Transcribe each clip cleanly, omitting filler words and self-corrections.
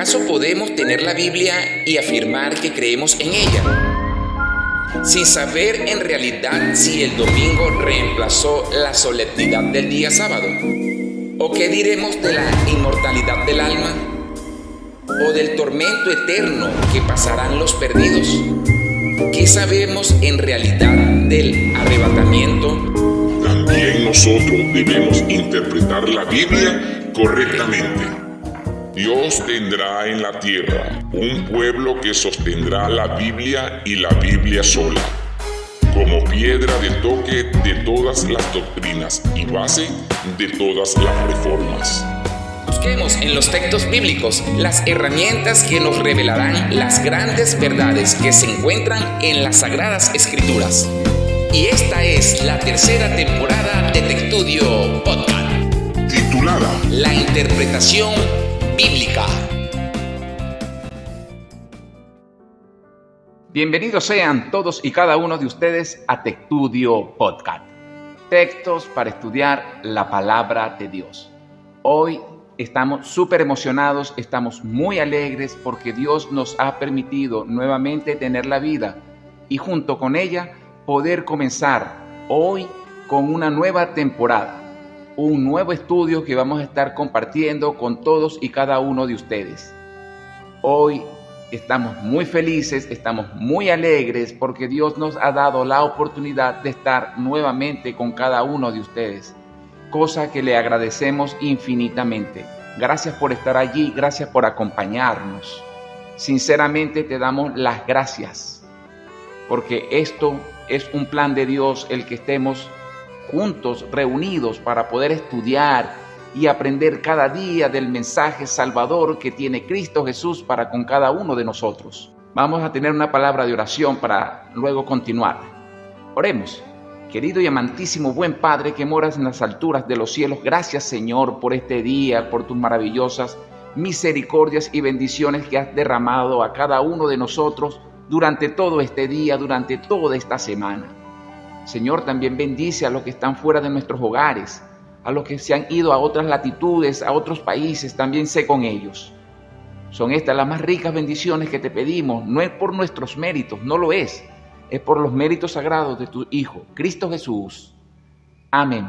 ¿Acaso podemos tener la Biblia y afirmar que creemos en ella, sin saber en realidad si el domingo reemplazó la solemnidad del día sábado? ¿O qué diremos de la inmortalidad del alma? ¿O del tormento eterno que pasarán los perdidos? ¿Qué sabemos en realidad del arrebatamiento? También nosotros debemos interpretar la Biblia correctamente. Dios tendrá en la tierra un pueblo que sostendrá la Biblia y la Biblia sola, como piedra de toque de todas las doctrinas y base de todas las reformas. Busquemos en los textos bíblicos las herramientas que nos revelarán las grandes verdades que se encuentran en las Sagradas Escrituras. Y esta es la tercera temporada de Tectudio Podcast, Titulada La Interpretación Bíblica. Bienvenidos sean todos y cada uno de ustedes a Tectudio Podcast, textos para estudiar la palabra de Dios. Hoy estamos súper emocionados, estamos muy alegres porque Dios nos ha permitido nuevamente tener la vida y junto con ella poder comenzar hoy con una nueva temporada. Un nuevo estudio que vamos a estar compartiendo con todos y cada uno de ustedes. Hoy estamos muy felices, estamos muy alegres porque Dios nos ha dado la oportunidad de estar nuevamente con cada uno de ustedes, cosa que le agradecemos infinitamente. Gracias por estar allí, gracias por acompañarnos. Sinceramente te damos las gracias, porque esto es un plan de Dios el que estemos juntos, reunidos para poder estudiar y aprender cada día del mensaje salvador que tiene Cristo Jesús para con cada uno de nosotros. Vamos a tener una palabra de oración para luego continuar. Oremos. Querido y amantísimo buen Padre que moras en las alturas de los cielos, gracias Señor por este día, por tus maravillosas misericordias y bendiciones que has derramado a cada uno de nosotros durante todo este día, durante toda esta semana. Señor, también bendice a los que están fuera de nuestros hogares, a los que se han ido a otras latitudes, a otros países, también sé con ellos. Son estas las más ricas bendiciones que te pedimos, no es por nuestros méritos, no lo es por los méritos sagrados de tu Hijo, Cristo Jesús. Amén.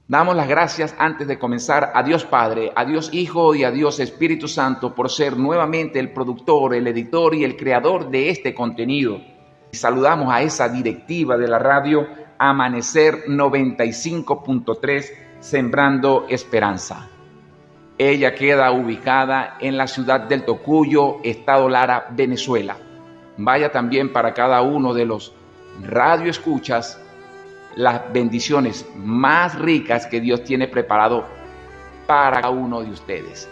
Damos las gracias antes de comenzar a Dios Padre, a Dios Hijo y a Dios Espíritu Santo por ser nuevamente el productor, el editor y el creador de este contenido. Y saludamos a esa directiva de la radio Amanecer 95.3, Sembrando Esperanza. Ella queda ubicada en la ciudad del Tocuyo, Estado Lara, Venezuela. Vaya también para cada uno de los radioescuchas las bendiciones más ricas que Dios tiene preparado para cada uno de ustedes.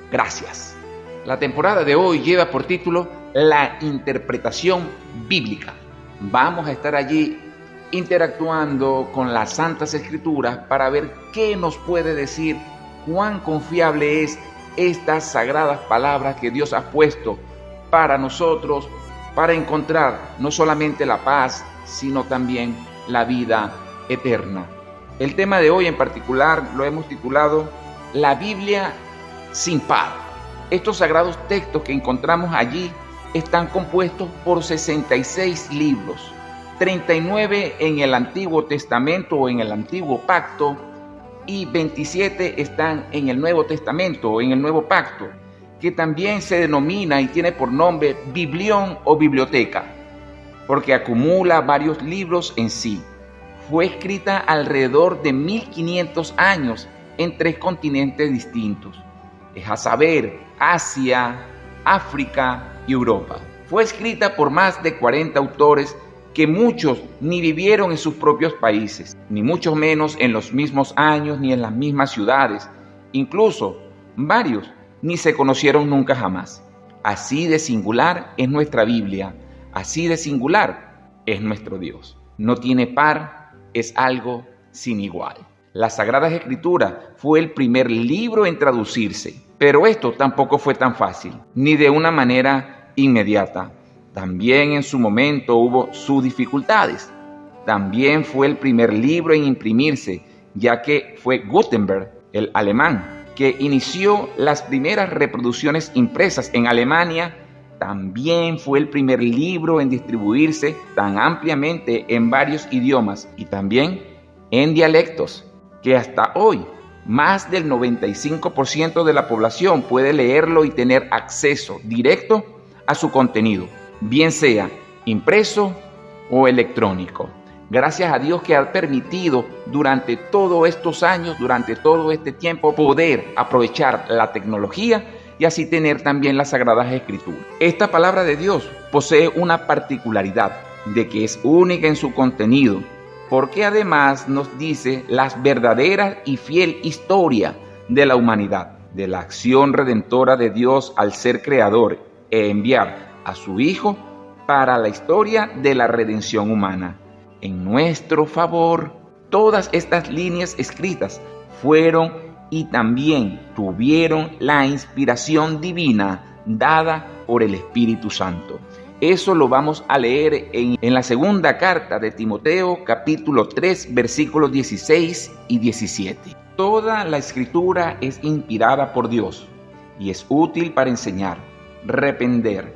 Gracias. La temporada de hoy lleva por título La Interpretación Bíblica. Vamos a estar allí interactuando con las Santas Escrituras para ver qué nos puede decir, cuán confiable es estas sagradas palabras que Dios ha puesto para nosotros, para encontrar no solamente la paz, sino también la vida eterna. El tema de hoy en particular lo hemos titulado La Biblia sin par. Estos sagrados textos que encontramos allí están compuestos por 66 libros, 39 en el Antiguo Testamento o en el Antiguo Pacto y 27 están en el Nuevo Testamento o en el Nuevo Pacto, que también se denomina y tiene por nombre Biblión o biblioteca, porque acumula varios libros en sí. Fue escrita alrededor de 1500 años en 3 continentes distintos, es a saber, Asia, África y Europa. Fue escrita por más de 40 autores que muchos ni vivieron en sus propios países, ni mucho menos en los mismos años ni en las mismas ciudades. Incluso varios ni se conocieron nunca jamás. Así de singular es nuestra Biblia, así de singular es nuestro Dios. No tiene par, es algo sin igual. Las Sagradas Escrituras fue el primer libro en traducirse, pero esto tampoco fue tan fácil, ni de una manera inmediata. También en su momento hubo sus dificultades. También fue el primer libro en imprimirse, ya que fue Gutenberg, el alemán, que inició las primeras reproducciones impresas en Alemania. También fue el primer libro en distribuirse tan ampliamente en varios idiomas y también en dialectos, que hasta hoy más del 95% de la población puede leerlo y tener acceso directo a su contenido, bien sea impreso o electrónico. Gracias a Dios que ha permitido durante todos estos años, durante todo este tiempo, poder aprovechar la tecnología y así tener también las Sagradas Escrituras. Esta palabra de Dios posee una particularidad de que es única en su contenido, porque además nos dice la verdadera y fiel historia de la humanidad, de la acción redentora de Dios al ser creador e enviar a su Hijo para la historia de la redención humana. En nuestro favor, todas estas líneas escritas fueron y también tuvieron la inspiración divina dada por el Espíritu Santo. Eso lo vamos a leer en la segunda carta de Timoteo, capítulo 3, versículos 16 y 17. Toda la Escritura es inspirada por Dios y es útil para enseñar, reprender,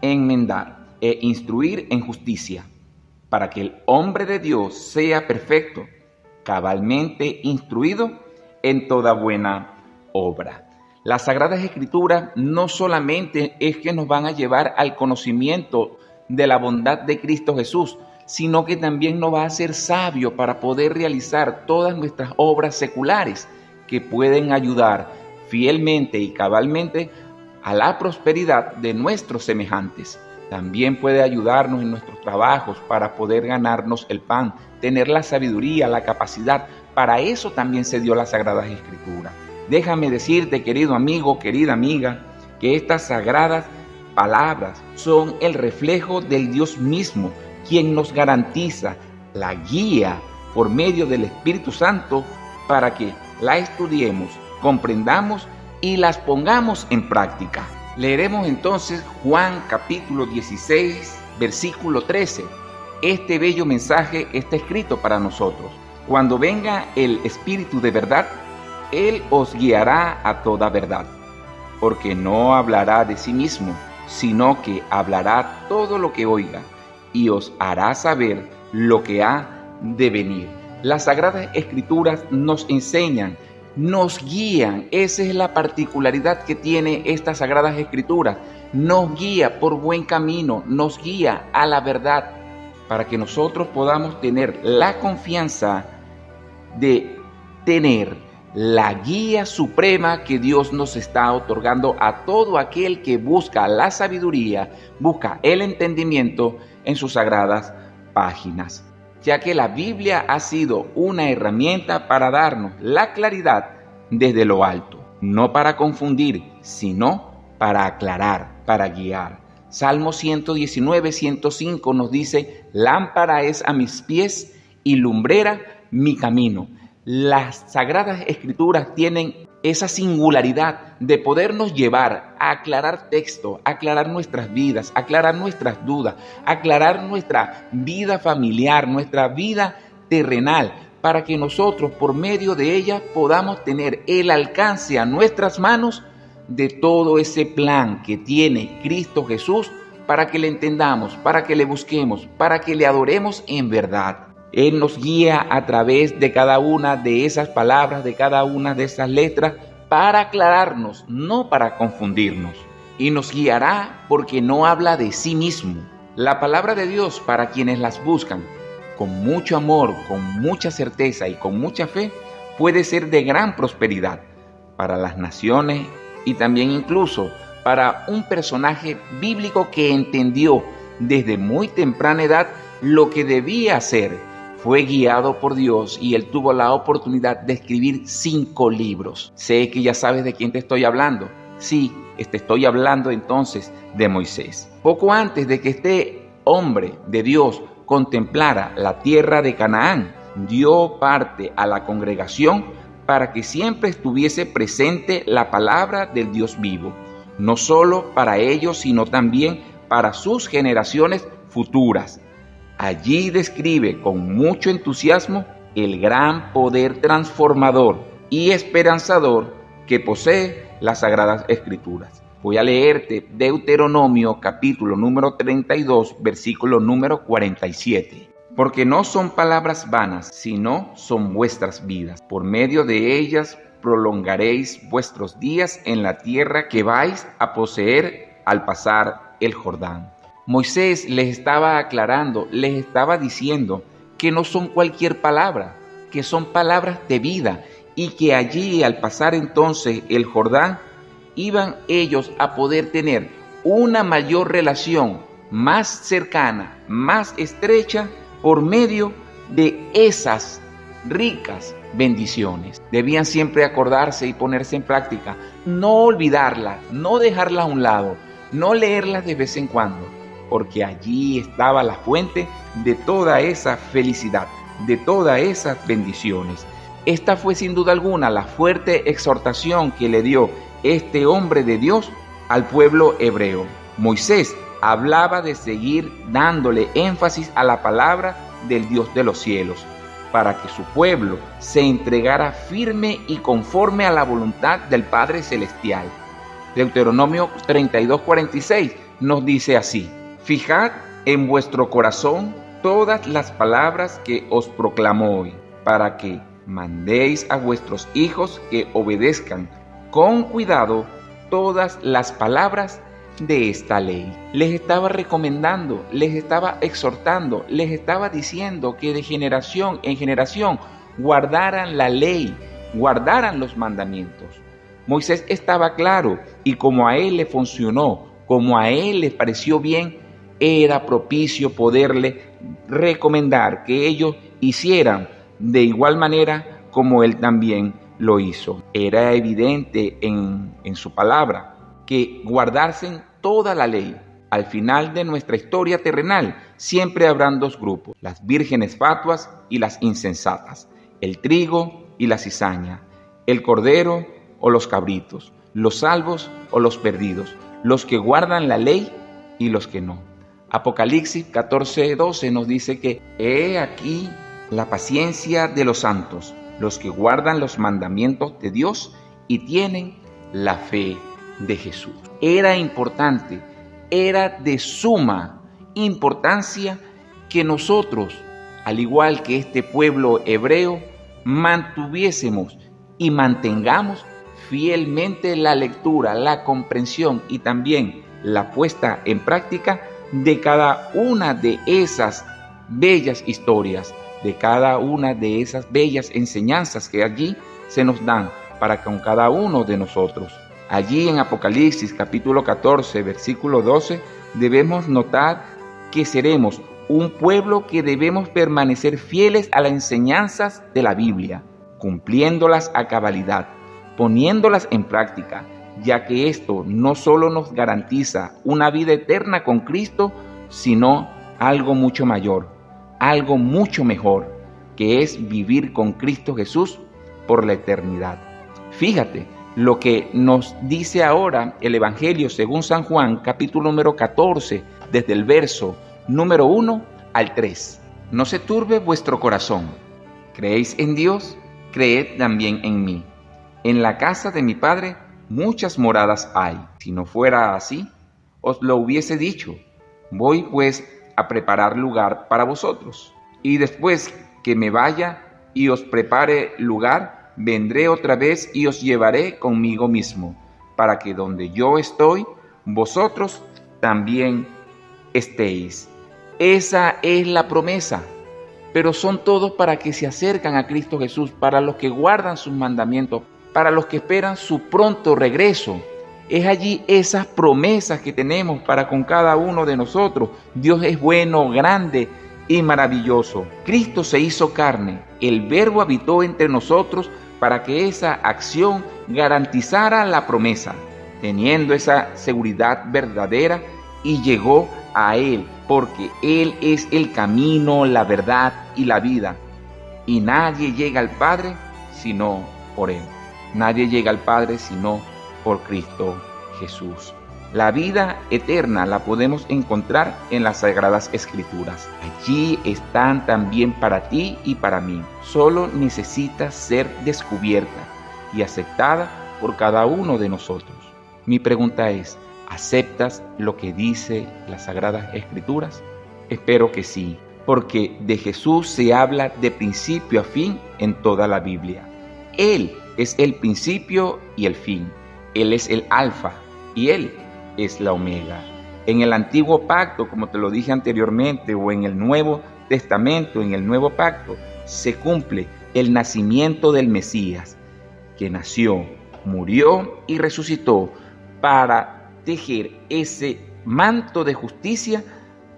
enmendar e instruir en justicia, para que el hombre de Dios sea perfecto, cabalmente instruido en toda buena obra. Las Sagradas Escrituras no solamente es que nos van a llevar al conocimiento de la bondad de Cristo Jesús, sino que también nos va a hacer sabios para poder realizar todas nuestras obras seculares que pueden ayudar fielmente y cabalmente a la prosperidad de nuestros semejantes. También puede ayudarnos en nuestros trabajos para poder ganarnos el pan, tener la sabiduría, la capacidad. Para eso también se dio las Sagradas Escrituras. Déjame decirte, querido amigo, querida amiga, que estas sagradas palabras son el reflejo del Dios mismo, quien nos garantiza la guía por medio del Espíritu Santo para que la estudiemos, comprendamos y las pongamos en práctica. Leeremos entonces Juan capítulo 16, versículo 13. Este bello mensaje está escrito para nosotros. Cuando venga el Espíritu de verdad, Él os guiará a toda verdad, porque no hablará de sí mismo, sino que hablará todo lo que oiga, y os hará saber lo que ha de venir. Las Sagradas Escrituras nos enseñan, nos guían. Esa es la particularidad que tiene estas Sagradas Escrituras. Nos guía por buen camino, nos guía a la verdad, para que nosotros podamos tener la confianza de tener la guía suprema que Dios nos está otorgando a todo aquel que busca la sabiduría, busca el entendimiento en sus sagradas páginas, ya que la Biblia ha sido una herramienta para darnos la claridad desde lo alto, no para confundir, sino para aclarar, para guiar. Salmo 119, 105 nos dice: lámpara es a mis pies y lumbrera mi camino. Las Sagradas Escrituras tienen esa singularidad de podernos llevar a aclarar texto, aclarar nuestras vidas, aclarar nuestras dudas, aclarar nuestra vida familiar, nuestra vida terrenal, para que nosotros por medio de ella podamos tener el alcance a nuestras manos de todo ese plan que tiene Cristo Jesús, para que le entendamos, para que le busquemos, para que le adoremos en verdad. Él nos guía a través de cada una de esas palabras, de cada una de esas letras, para aclararnos, no para confundirnos. Y nos guiará porque no habla de sí mismo. La palabra de Dios, para quienes las buscan con mucho amor, con mucha certeza y con mucha fe, puede ser de gran prosperidad para las naciones y también incluso para un personaje bíblico que entendió desde muy temprana edad lo que debía hacer. Fue guiado por Dios y él tuvo la oportunidad de escribir 5 libros. Sé que ya sabes de quién te estoy hablando. Sí, te estoy hablando entonces de Moisés. Poco antes de que este hombre de Dios contemplara la tierra de Canaán, dio parte a la congregación para que siempre estuviese presente la palabra del Dios vivo, no solo para ellos, sino también para sus generaciones futuras. Allí describe con mucho entusiasmo el gran poder transformador y esperanzador que posee las Sagradas Escrituras. Voy a leerte Deuteronomio capítulo número 32, versículo número 47. Porque no son palabras vanas, sino son vuestras vidas. Por medio de ellas prolongaréis vuestros días en la tierra que vais a poseer al pasar el Jordán. Moisés les estaba aclarando, les estaba diciendo que no son cualquier palabra, que son palabras de vida, y que allí al pasar entonces el Jordán iban ellos a poder tener una mayor relación, más cercana, más estrecha, por medio de esas ricas bendiciones. Debían siempre acordarse y ponerse en práctica, no olvidarlas, no dejarlas a un lado, no leerlas de vez en cuando, porque allí estaba la fuente de toda esa felicidad, de todas esas bendiciones. Esta fue sin duda alguna la fuerte exhortación que le dio este hombre de Dios al pueblo hebreo. Moisés hablaba de seguir dándole énfasis a la palabra del Dios de los cielos, para que su pueblo se entregara firme y conforme a la voluntad del Padre Celestial. Deuteronomio 32:46 nos dice así: fijad en vuestro corazón todas las palabras que os proclamo hoy, para que mandéis a vuestros hijos que obedezcan con cuidado todas las palabras de esta ley. Les estaba recomendando, les estaba exhortando, les estaba diciendo que de generación en generación guardaran la ley, guardaran los mandamientos. Moisés estaba claro, y como a él le funcionó, como a él le pareció bien, era propicio poderle recomendar que ellos hicieran de igual manera como él también lo hizo. Era evidente en su palabra que guardasen toda la ley. Al final de nuestra historia terrenal siempre habrán dos grupos: las vírgenes fatuas y las insensatas, el trigo y la cizaña, el cordero o los cabritos, los salvos o los perdidos, los que guardan la ley y los que no. Apocalipsis 14:12 nos dice que he aquí la paciencia de los santos, los que guardan los mandamientos de Dios y tienen la fe de Jesús. Era importante, era de suma importancia que nosotros, al igual que este pueblo hebreo, mantuviésemos y mantengamos fielmente la lectura, la comprensión y también la puesta en práctica de cada una de esas bellas historias, de cada una de esas bellas enseñanzas que allí se nos dan para con cada uno de nosotros. Allí en Apocalipsis capítulo 14, versículo 12, debemos notar que seremos un pueblo que debemos permanecer fieles a las enseñanzas de la Biblia, cumpliéndolas a cabalidad, poniéndolas en práctica, ya que esto no solo nos garantiza una vida eterna con Cristo, sino algo mucho mayor, algo mucho mejor, que es vivir con Cristo Jesús por la eternidad. Fíjate lo que nos dice ahora el Evangelio según San Juan, capítulo número 14, desde el verso número 1 al 3. No se turbe vuestro corazón. ¿Creéis en Dios? Creed también en mí. En la casa de mi Padre muchas moradas hay. Si no fuera así, os lo hubiese dicho. Voy pues a preparar lugar para vosotros. Y después que me vaya y os prepare lugar, vendré otra vez y os llevaré conmigo mismo, para que donde yo estoy, vosotros también estéis. Esa es la promesa, pero son todos para que se acercan a Cristo Jesús, para los que guardan sus mandamientos, para los que esperan su pronto regreso. Es allí esas promesas que tenemos para con cada uno de nosotros. Dios es bueno, grande y maravilloso. Cristo se hizo carne, el Verbo habitó entre nosotros para que esa acción garantizara la promesa, teniendo esa seguridad verdadera, y llegó a Él, porque Él es el camino, la verdad y la vida, y nadie llega al Padre sino por Él. Nadie llega al Padre sino por Cristo Jesús. La vida eterna la podemos encontrar en las Sagradas Escrituras. Allí están también para ti y para mí. Solo necesita ser descubierta y aceptada por cada uno de nosotros. Mi pregunta es, ¿aceptas lo que dice las Sagradas Escrituras? Espero que sí, porque de Jesús se habla de principio a fin en toda la Biblia. Él es el principio y el fin. Él es el alfa y Él es la omega. En el antiguo pacto, como te lo dije anteriormente, o en el Nuevo Testamento, en el Nuevo Pacto, se cumple el nacimiento del Mesías, que nació, murió y resucitó para tejer ese manto de justicia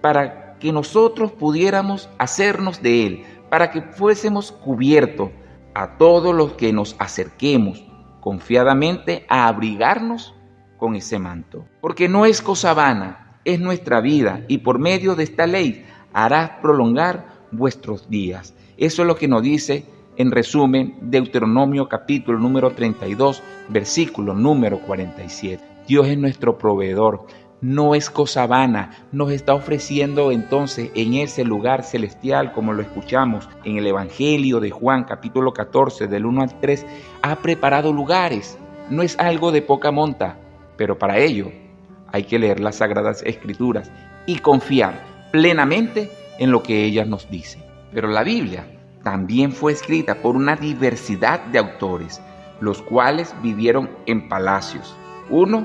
para que nosotros pudiéramos hacernos de Él, para que fuésemos cubiertos a todos los que nos acerquemos confiadamente a abrigarnos con ese manto. Porque no es cosa vana, es nuestra vida, y por medio de esta ley harás prolongar vuestros días. Eso es lo que nos dice, en resumen, Deuteronomio capítulo número 32, versículo número 47. Dios es nuestro proveedor, no es cosa vana, nos está ofreciendo entonces en ese lugar celestial, como lo escuchamos en el Evangelio de Juan capítulo 14, del 1 al 3, ha preparado lugares, no es algo de poca monta, pero para ello hay que leer las Sagradas Escrituras y confiar plenamente en lo que ellas nos dicen. Pero la Biblia también fue escrita por una diversidad de autores, los cuales vivieron en palacios. Unos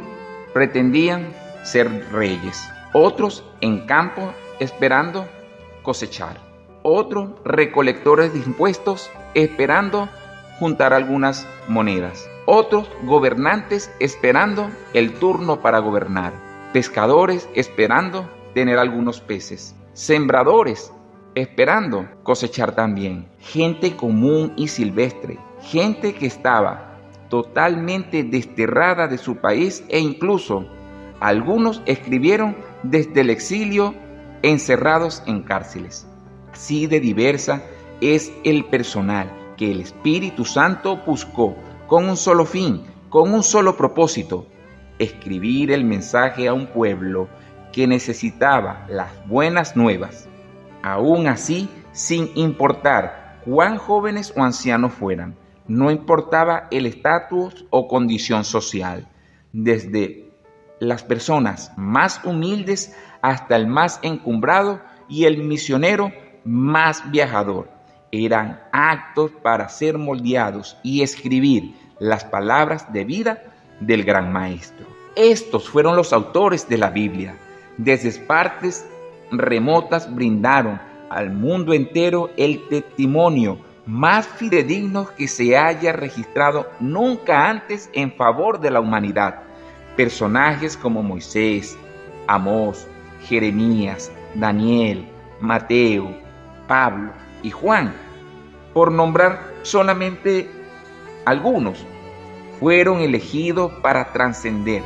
pretendían ser reyes, otros en campo esperando cosechar, otros recolectores de impuestos esperando juntar algunas monedas, otros gobernantes esperando el turno para gobernar, pescadores esperando tener algunos peces, sembradores esperando cosechar también, gente común y silvestre, gente que estaba totalmente desterrada de su país, e incluso algunos escribieron desde el exilio encerrados en cárceles. Así de diversa es el personal que el Espíritu Santo buscó con un solo fin, con un solo propósito: escribir el mensaje a un pueblo que necesitaba las buenas nuevas. Aún así, sin importar cuán jóvenes o ancianos fueran, no importaba el estatus o condición social, desde las personas más humildes hasta el más encumbrado y el misionero más viajador, eran aptos para ser moldeados y escribir las palabras de vida del gran maestro. Estos fueron los autores de la Biblia. Desde partes remotas brindaron al mundo entero el testimonio más fidedigno que se haya registrado nunca antes en favor de la humanidad. Personajes como Moisés, Amós, Jeremías, Daniel, Mateo, Pablo y Juan, por nombrar solamente algunos, fueron elegidos para trascender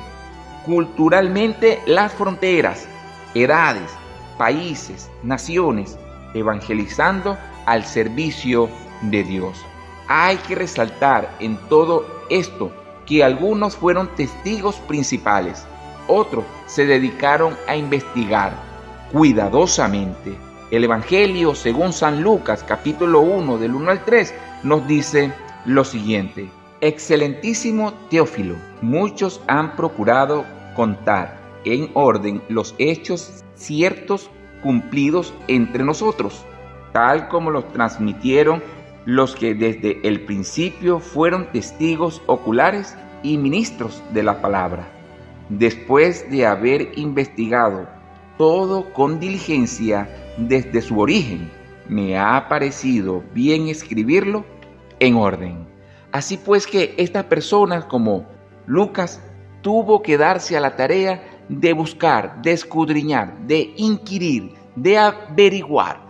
culturalmente las fronteras, edades, países, naciones, evangelizando al servicio de Dios. Hay que resaltar en todo esto que algunos fueron testigos principales, otros se dedicaron a investigar cuidadosamente. El Evangelio según San Lucas, capítulo 1, del 1 al 3, nos dice lo siguiente: Excelentísimo Teófilo, muchos han procurado contar en orden los hechos ciertos cumplidos entre nosotros, tal como los transmitieron los que desde el principio fueron testigos oculares y ministros de la palabra. Después de haber investigado todo con diligencia desde su origen, me ha parecido bien escribirlo en orden. Así pues que estas personas como Lucas tuvo que darse a la tarea de buscar, de escudriñar, de inquirir, de averiguar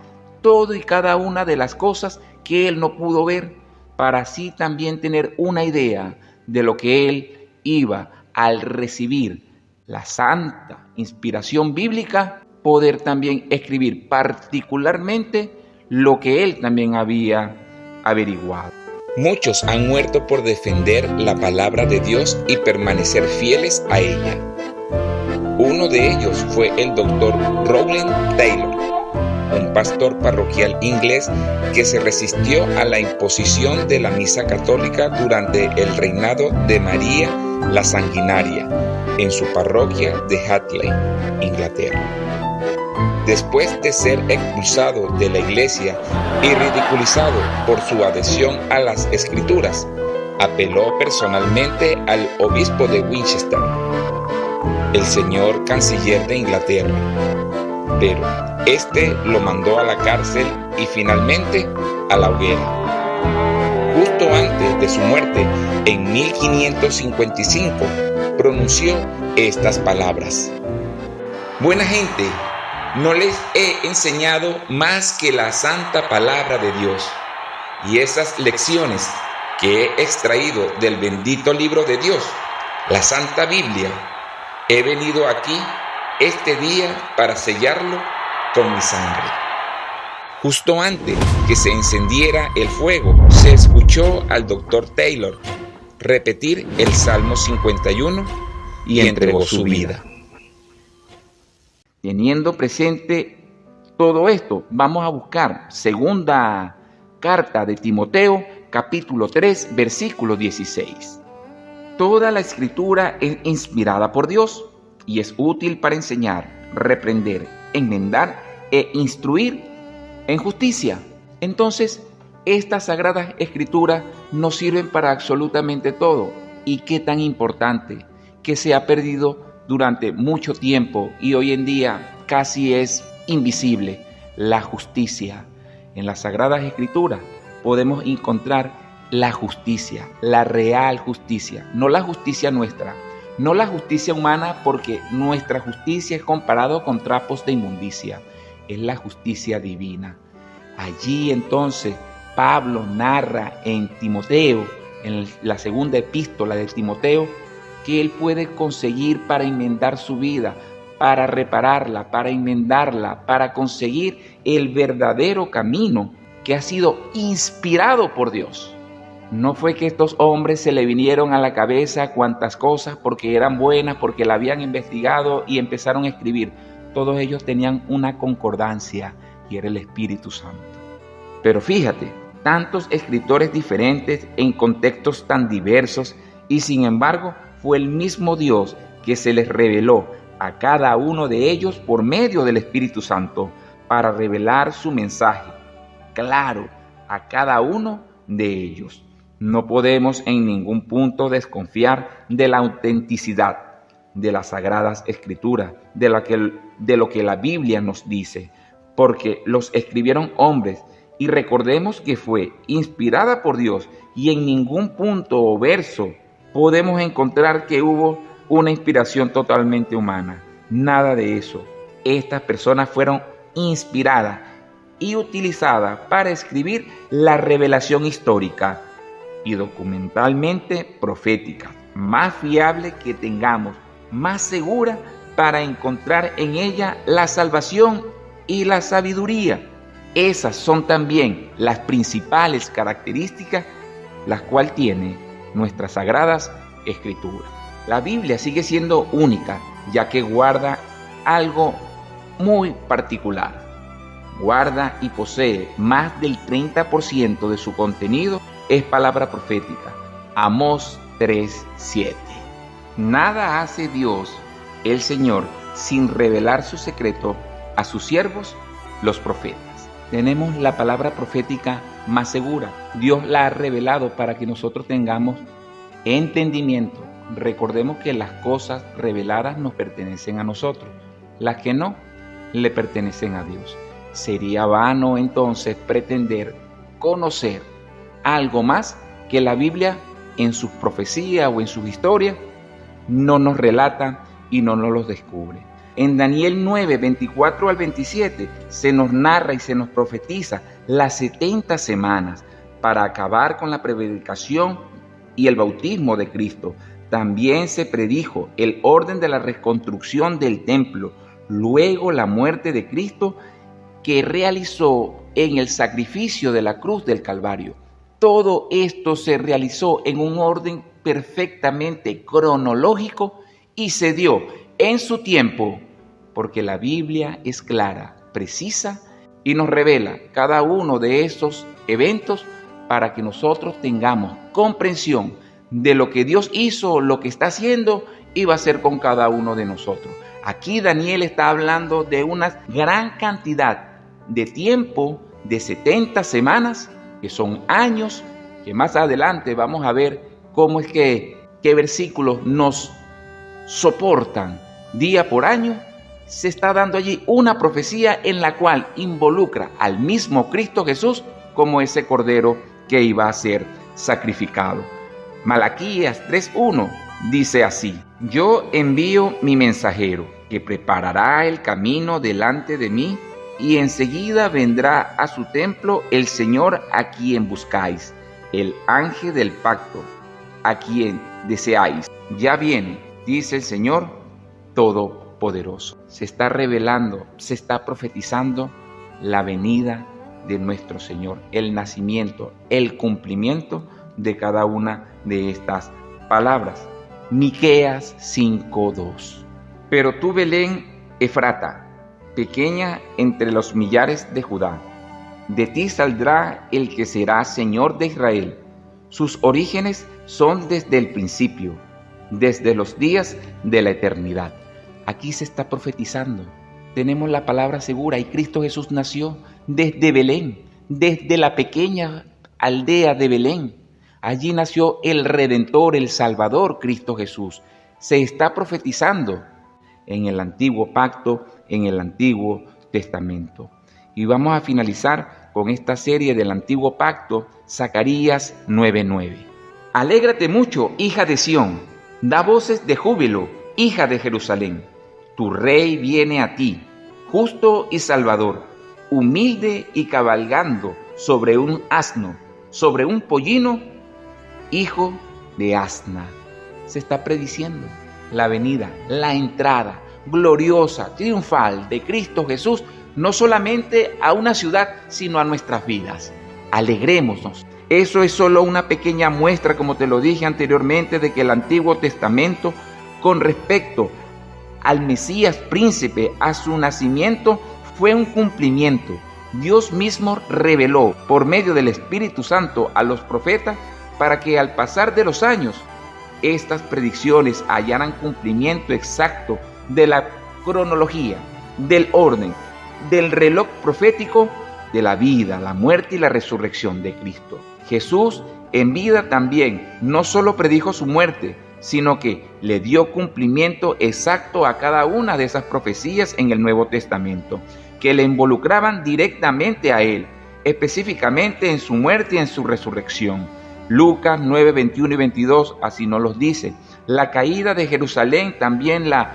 todo y cada una de las cosas que él no pudo ver, para así también tener una idea de lo que él iba al recibir la santa inspiración bíblica, poder también escribir particularmente lo que él también había averiguado. Muchos han muerto por defender la palabra de Dios y permanecer fieles a ella. Uno de ellos fue el doctor Rowland Taylor, un pastor parroquial inglés que se resistió a la imposición de la misa católica durante el reinado de María la Sanguinaria en su parroquia de Hatley, Inglaterra. Después de ser expulsado de la iglesia y ridiculizado por su adhesión a las escrituras, apeló personalmente al obispo de Winchester, el señor canciller de Inglaterra, pero este lo mandó a la cárcel y finalmente a la hoguera. Justo antes de su muerte, en 1555, pronunció estas palabras: «Buena gente, no les he enseñado más que la santa palabra de Dios, y esas lecciones que he extraído del bendito libro de Dios, la Santa Biblia, he venido aquí este día para sellarlo con mi sangre». Justo antes que se encendiera el fuego, se escuchó al doctor Taylor repetir el Salmo 51 y entregó su vida. Teniendo presente todo esto, vamos a buscar segunda carta de Timoteo, capítulo 3, versículo 16. Toda la escritura es inspirada por Dios y es útil para enseñar, reprender, enmendar e instruir en justicia. Entonces, estas sagradas escrituras nos sirven para absolutamente todo. Y qué tan importante que se ha perdido durante mucho tiempo y hoy en día casi es invisible: la justicia. En las sagradas escrituras podemos encontrar la justicia, la real justicia, no la justicia nuestra, no la justicia humana, porque nuestra justicia es comparado con trapos de inmundicia, es la justicia divina. Allí entonces Pablo narra en Timoteo, en la segunda epístola de Timoteo, que él puede conseguir para enmendar su vida, para repararla, para enmendarla, para conseguir el verdadero camino que ha sido inspirado por Dios. No fue que estos hombres se le vinieron a la cabeza cuantas cosas porque eran buenas, porque la habían investigado y empezaron a escribir. Todos ellos tenían una concordancia y era el Espíritu Santo. Pero fíjate, tantos escritores diferentes en contextos tan diversos, y sin embargo fue el mismo Dios que se les reveló a cada uno de ellos por medio del Espíritu Santo para revelar su mensaje claro a cada uno de ellos. No podemos en ningún punto desconfiar de la autenticidad de las Sagradas Escrituras, de lo que la Biblia nos dice, porque los escribieron hombres, y recordemos que fue inspirada por Dios, y en ningún punto o verso podemos encontrar que hubo una inspiración totalmente humana. Nada de eso. Estas personas fueron inspiradas y utilizadas para escribir la revelación histórica y documentalmente profética, más fiable que tengamos, más segura para encontrar en ella la salvación y la sabiduría. Esas son también las principales características las cuales tiene nuestras sagradas escrituras. La Biblia sigue siendo única, ya que guarda algo muy particular. Guarda y posee más del 30% de su contenido es palabra profética. Amós 3:7. Nada hace Dios, el Señor, sin revelar su secreto a sus siervos, los profetas. Tenemos la palabra profética más segura. Dios la ha revelado para que nosotros tengamos entendimiento. Recordemos que las cosas reveladas nos pertenecen a nosotros. Las que no, le pertenecen a Dios. Sería vano entonces pretender conocer algo más que la Biblia en sus profecías o en sus historias no nos relata y no nos los descubre. En Daniel 9, 24 al 27 se nos narra y se nos profetiza las 70 semanas para acabar con la predicación y el bautismo de Cristo. También se predijo el orden de la reconstrucción del templo, luego la muerte de Cristo que realizó en el sacrificio de la cruz del Calvario. Todo esto se realizó en un orden perfectamente cronológico y se dio en su tiempo, porque la Biblia es clara, precisa y nos revela cada uno de esos eventos para que nosotros tengamos comprensión de lo que Dios hizo, lo que está haciendo y va a hacer con cada uno de nosotros. Aquí Daniel está hablando de una gran cantidad de tiempo, de 70 semanas, que son años, que más adelante vamos a ver cómo es qué versículos nos soportan día por año. Se está dando allí una profecía en la cual involucra al mismo Cristo Jesús como ese cordero que iba a ser sacrificado. Malaquías 3:1 dice así: yo envío mi mensajero, que preparará el camino delante de mí, y enseguida vendrá a su templo el Señor a quien buscáis, el ángel del pacto, a quien deseáis. Ya viene, dice el Señor Todopoderoso. Se está revelando, se está profetizando la venida de nuestro Señor, el nacimiento, el cumplimiento de cada una de estas palabras. Miqueas 5:2. Pero tú, Belén Efrata, pequeña entre los millares de Judá, de ti saldrá el que será Señor de Israel. Sus orígenes son desde el principio, desde los días de la eternidad. Aquí se está profetizando. Tenemos la palabra segura y Cristo Jesús nació desde Belén, desde la pequeña aldea de Belén. Allí nació el Redentor, el Salvador, Cristo Jesús. Se está profetizando en el Antiguo Pacto, en el Antiguo Testamento. Y vamos a finalizar con esta serie del Antiguo Pacto, Zacarías 9:9. Alégrate mucho, hija de Sión, da voces de júbilo, hija de Jerusalén. Tu rey viene a ti, justo y salvador, humilde y cabalgando sobre un asno, sobre un pollino, hijo de asna. Se está prediciendo la venida, la entrada gloriosa, triunfal de Cristo Jesús, no solamente a una ciudad, sino a nuestras vidas. Alegrémonos. Eso es solo una pequeña muestra, como te lo dije anteriormente, de que el Antiguo Testamento, con respecto al Mesías príncipe, a su nacimiento, fue un cumplimiento. Dios mismo reveló por medio del Espíritu Santo a los profetas para que al pasar de los años, estas predicciones hallaran cumplimiento exacto de la cronología, del orden, del reloj profético de la vida, la muerte y la resurrección de Cristo. Jesús en vida también no solo predijo su muerte, sino que le dio cumplimiento exacto a cada una de esas profecías en el Nuevo Testamento, que le involucraban directamente a él, específicamente en su muerte y en su resurrección. Lucas 9:21 y 22 así nos los dice. La caída de Jerusalén también la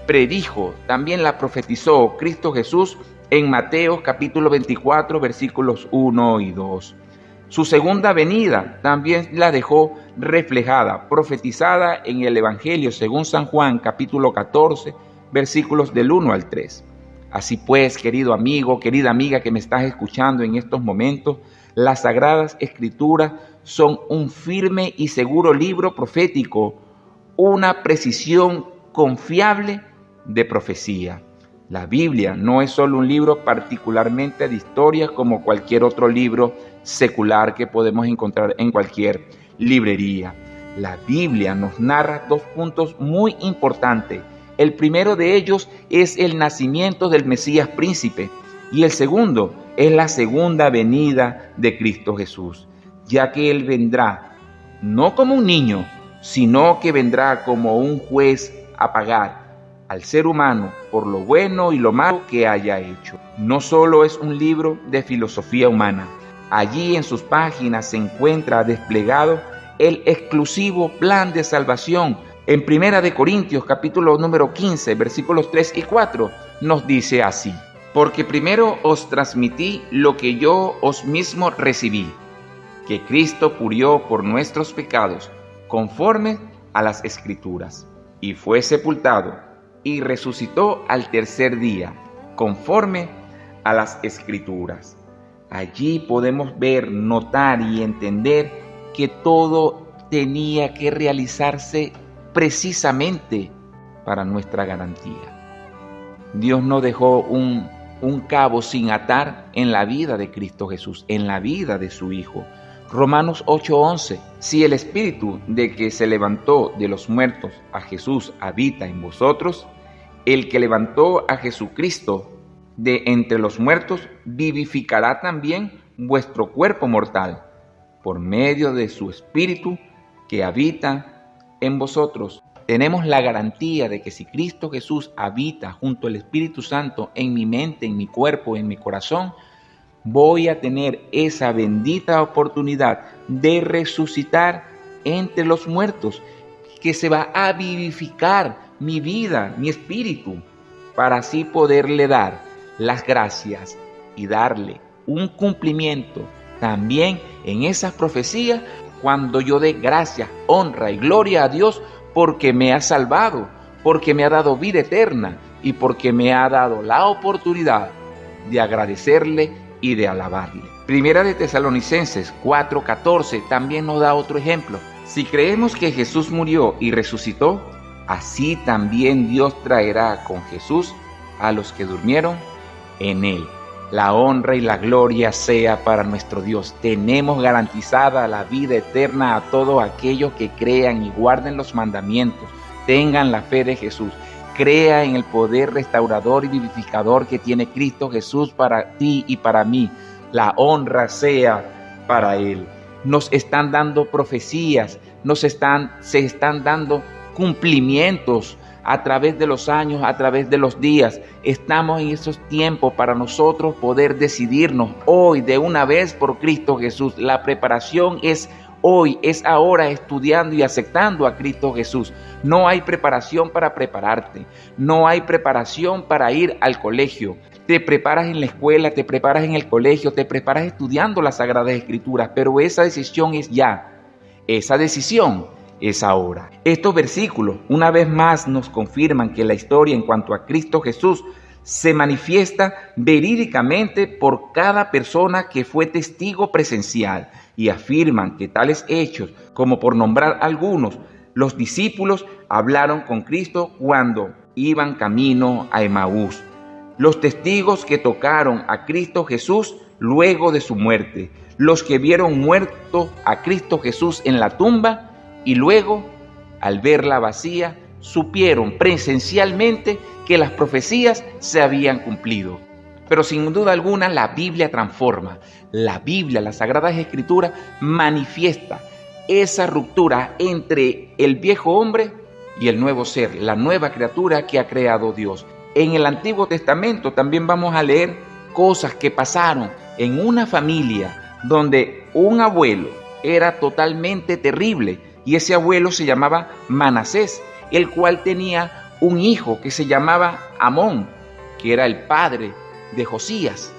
predijo, también la profetizó Cristo Jesús en Mateo capítulo 24 versículos 1 y 2. Su segunda venida también la dejó reflejada, profetizada en el Evangelio según San Juan capítulo 14 versículos del 1 al 3. Así pues, querido amigo, querida amiga que me estás escuchando en estos momentos, las Sagradas Escrituras son un firme y seguro libro profético, una precisión confiable de profecía. La Biblia no es solo un libro particularmente de historia como cualquier otro libro secular que podemos encontrar en cualquier librería. La Biblia nos narra dos puntos muy importantes. El primero de ellos es el nacimiento del Mesías príncipe y el segundo es la segunda venida de Cristo Jesús, ya que Él vendrá no como un niño, sino que vendrá como un juez a pagar al ser humano por lo bueno y lo malo que haya hecho. No solo es un libro de filosofía humana, allí en sus páginas se encuentra desplegado el exclusivo plan de salvación. En 1 Corintios capítulo número 15 versículos 3 y 4 nos dice así: porque primero os transmití lo que yo os mismo recibí, que Cristo murió por nuestros pecados conforme a las Escrituras, y fue sepultado y resucitó al tercer día, conforme a las Escrituras. Allí podemos ver, notar y entender que todo tenía que realizarse precisamente para nuestra garantía. Dios no dejó un un cabo sin atar en la vida de Cristo Jesús, en la vida de su Hijo. Romanos 8:11. Si el Espíritu de que se levantó de los muertos a Jesús habita en vosotros, el que levantó a Jesucristo de entre los muertos vivificará también vuestro cuerpo mortal por medio de su Espíritu que habita en vosotros. Tenemos la garantía de que si Cristo Jesús habita junto al Espíritu Santo en mi mente, en mi cuerpo, en mi corazón, voy a tener esa bendita oportunidad de resucitar entre los muertos, que se va a vivificar mi vida, mi espíritu, para así poderle dar las gracias y darle un cumplimiento también en esas profecías cuando yo dé gracias, honra y gloria a Dios porque me ha salvado, porque me ha dado vida eterna y porque me ha dado la oportunidad de agradecerle y de alabarle. Primera de Tesalonicenses 4:14 también nos da otro ejemplo. Si creemos que Jesús murió y resucitó, así también Dios traerá con Jesús a los que durmieron en él. La honra y la gloria sea para nuestro Dios. Tenemos garantizada la vida eterna a todos aquellos que crean y guarden los mandamientos, tengan la fe de Jesús, crea en el poder restaurador y vivificador que tiene Cristo Jesús para ti y para mí. La honra sea para Él. Nos están dando profecías, se están dando cumplimientos a través de los años, a través de los días. Estamos en esos tiempos para nosotros poder decidirnos hoy de una vez por Cristo Jesús. La preparación es hoy, es ahora, estudiando y aceptando a Cristo Jesús. No hay preparación para prepararte, no hay preparación para ir al colegio. Te preparas en la escuela, te preparas en el colegio, te preparas estudiando las Sagradas Escrituras, pero esa decisión es ya, esa decisión es ahora. Estos versículos una vez más nos confirman que la historia en cuanto a Cristo Jesús se manifiesta verídicamente por cada persona que fue testigo presencial y afirman que tales hechos, como por nombrar algunos, los discípulos hablaron con Cristo cuando iban camino a Emaús. Los testigos que tocaron a Cristo Jesús luego de su muerte, los que vieron muerto a Cristo Jesús en la tumba y luego, al verla vacía, supieron presencialmente que las profecías se habían cumplido. Pero sin duda alguna la Biblia transforma. La Biblia, las Sagradas Escrituras, manifiesta esa ruptura entre el viejo hombre y el nuevo ser, la nueva criatura que ha creado Dios. En el Antiguo Testamento también vamos a leer cosas que pasaron en una familia donde un abuelo era totalmente terrible y ese abuelo se llamaba Manasés, el cual tenía un hijo que se llamaba Amón, que era el padre de Josías,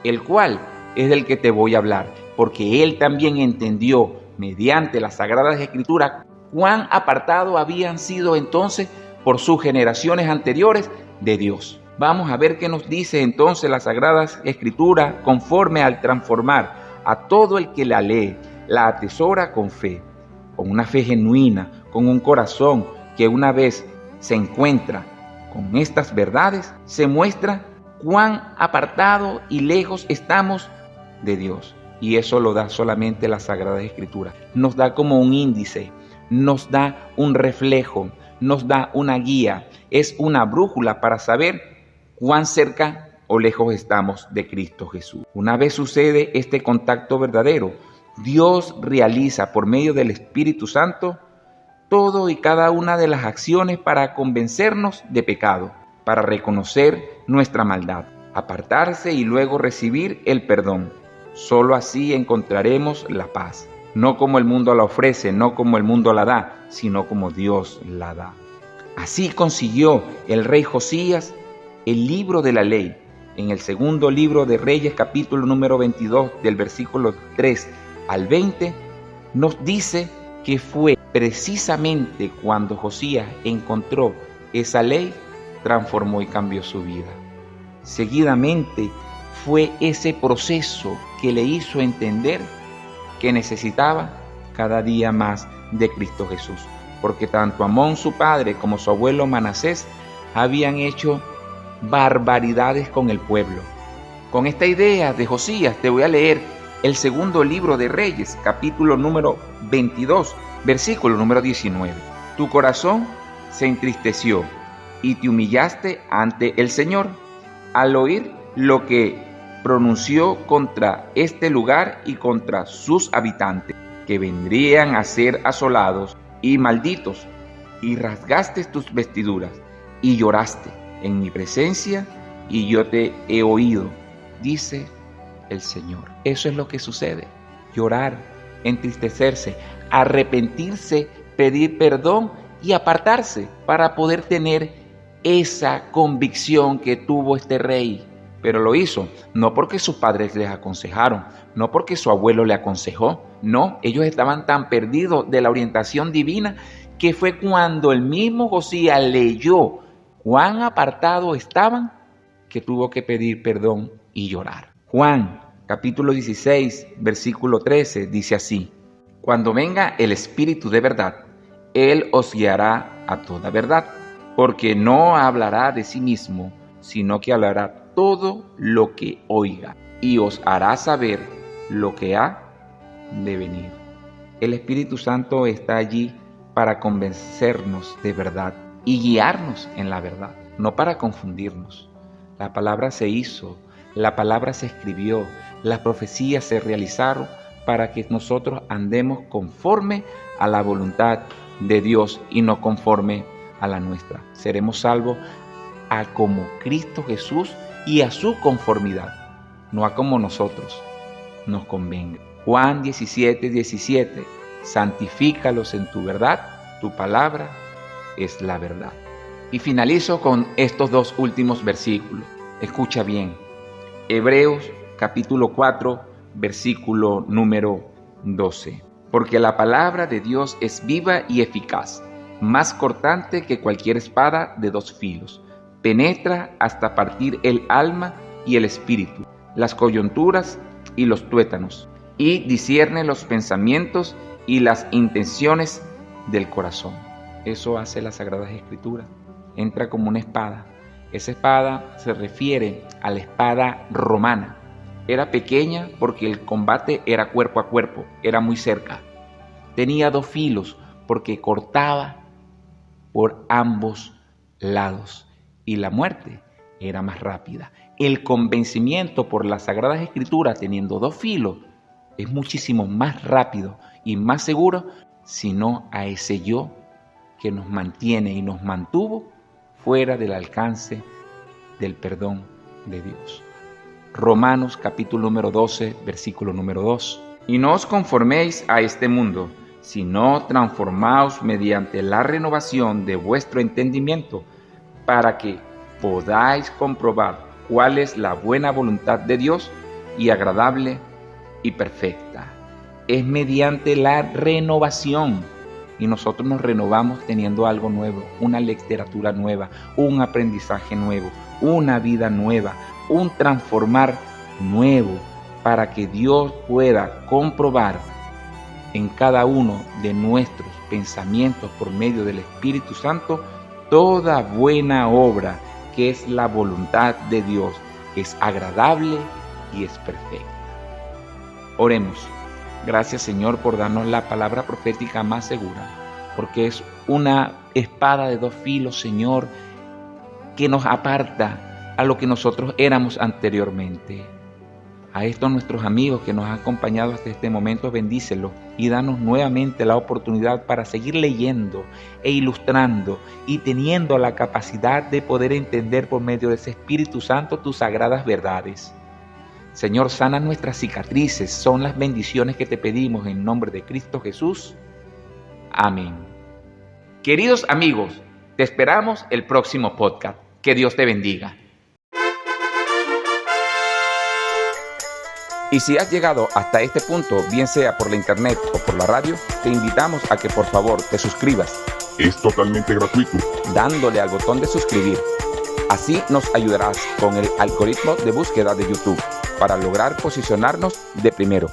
el cual es del que te voy a hablar, porque él también entendió mediante las Sagradas Escrituras cuán apartados habían sido entonces por sus generaciones anteriores de Dios. Vamos a ver qué nos dice entonces las Sagradas Escrituras conforme al transformar a todo el que la lee, la atesora con fe, con una fe genuina, con un corazón que una vez se encuentra con estas verdades, se muestra cuán apartado y lejos estamos de Dios. Y eso lo da solamente la Sagrada Escritura. Nos da como un índice, nos da un reflejo, nos da una guía, es una brújula para saber cuán cerca o lejos estamos de Cristo Jesús. Una vez sucede este contacto verdadero, Dios realiza por medio del Espíritu Santo todo y cada una de las acciones para convencernos de pecado, para reconocer nuestra maldad, apartarse y luego recibir el perdón. Solo así encontraremos la paz, no como el mundo la ofrece, no como el mundo la da, sino como Dios la da. Así consiguió el rey Josías el libro de la ley. En el segundo libro de Reyes, capítulo número 22, del versículo 3 al 20, nos dice que fue precisamente cuando Josías encontró esa ley, transformó y cambió su vida. Seguidamente fue ese proceso que le hizo entender que necesitaba cada día más de Cristo Jesús, porque tanto Amón su padre como su abuelo Manasés habían hecho barbaridades con el pueblo. Con esta idea de Josías te voy a leer el segundo libro de Reyes, capítulo número 22, versículo número 19. Tu corazón se entristeció y te humillaste ante el Señor al oír lo que pronunció contra este lugar y contra sus habitantes, que vendrían a ser asolados y malditos, y rasgaste tus vestiduras y lloraste en mi presencia, y yo te he oído, dice el Señor. Eso es lo que sucede: llorar, entristecerse, arrepentirse, pedir perdón y apartarse para poder tener esa convicción que tuvo este rey. Pero lo hizo no porque sus padres les aconsejaron, no porque su abuelo le aconsejó, no, ellos estaban tan perdidos de la orientación divina que fue cuando el mismo Josías leyó cuán apartados estaban que tuvo que pedir perdón y llorar. Juan, capítulo 16, versículo 13, dice así: cuando venga el Espíritu de verdad, Él os guiará a toda verdad, porque no hablará de sí mismo, sino que hablará todo lo que oiga, y os hará saber lo que ha de venir. El Espíritu Santo está allí para convencernos de verdad y guiarnos en la verdad, no para confundirnos. La palabra se hizo, la palabra se escribió, las profecías se realizaron para que nosotros andemos conforme a la voluntad de Dios y no conforme a la nuestra. Seremos salvos a como Cristo Jesús y a su conformidad, no a como nosotros nos convenga. Juan 17, 17, santifícalos en tu verdad, tu palabra es la verdad. Y finalizo con estos dos últimos versículos. Escucha bien. Hebreos capítulo 4, versículo número 12. Porque la palabra de Dios es viva y eficaz, más cortante que cualquier espada de dos filos. Penetra hasta partir el alma y el espíritu, las coyunturas y los tuétanos, y discierne los pensamientos y las intenciones del corazón. Eso hace las Sagradas Escrituras. Entra como una espada. Esa espada se refiere a la espada romana. Era pequeña porque el combate era cuerpo a cuerpo, era muy cerca. Tenía dos filos porque cortaba por ambos lados. Y la muerte era más rápida. El convencimiento por las Sagradas Escrituras, teniendo dos filos, es muchísimo más rápido y más seguro, sino a ese yo que nos mantiene y nos mantuvo fuera del alcance del perdón de Dios. Romanos capítulo número 12, versículo número 2. Y no os conforméis a este mundo, sino transformaos mediante la renovación de vuestro entendimiento, para que podáis comprobar cuál es la buena voluntad de Dios y agradable y perfecta. Es mediante la renovación, y nosotros nos renovamos teniendo algo nuevo, una literatura nueva, un aprendizaje nuevo, una vida nueva, un transformar nuevo, para que Dios pueda comprobar en cada uno de nuestros pensamientos por medio del Espíritu Santo toda buena obra que es la voluntad de Dios, es agradable y es perfecta. Oremos. Gracias, Señor, por darnos la palabra profética más segura, porque es una espada de dos filos, Señor, que nos aparta a lo que nosotros éramos anteriormente. A estos nuestros amigos que nos han acompañado hasta este momento, bendícelos y danos nuevamente la oportunidad para seguir leyendo e ilustrando y teniendo la capacidad de poder entender por medio de ese Espíritu Santo tus sagradas verdades. Señor, sana nuestras cicatrices, son las bendiciones que te pedimos en nombre de Cristo Jesús. Amén. Queridos amigos, te esperamos el próximo podcast. Que Dios te bendiga. Y si has llegado hasta este punto, bien sea por la internet o por la radio, te invitamos a que por favor te suscribas. Es totalmente gratuito. Dándole al botón de suscribir. Así nos ayudarás con el algoritmo de búsqueda de YouTube para lograr posicionarnos de primero.